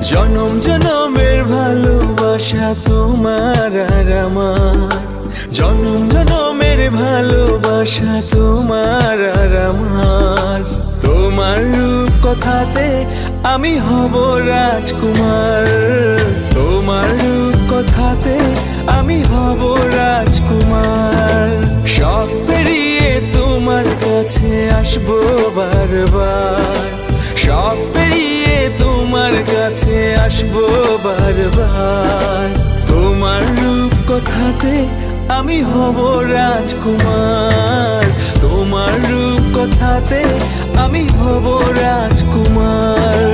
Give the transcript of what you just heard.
জনম জনমের ভালোবাসা তোমার আর আমার, জনম জনমের ভালোবাসা তোমার আর আমার। তোমার রূপ কথাতে আমি হব রাজকুমার, তোমার রূপ কথাতে আমি হব রাজকুমার। সব পেরিয়ে তোমার কাছে আসবো বারবার, সব পেরিয়ে তোমার কাছে আসবো বারবার। তোমার রূপ কথাতে আমি হব রাজকুমার, তোমার রূপ কথাতে আমি হব রাজকুমার।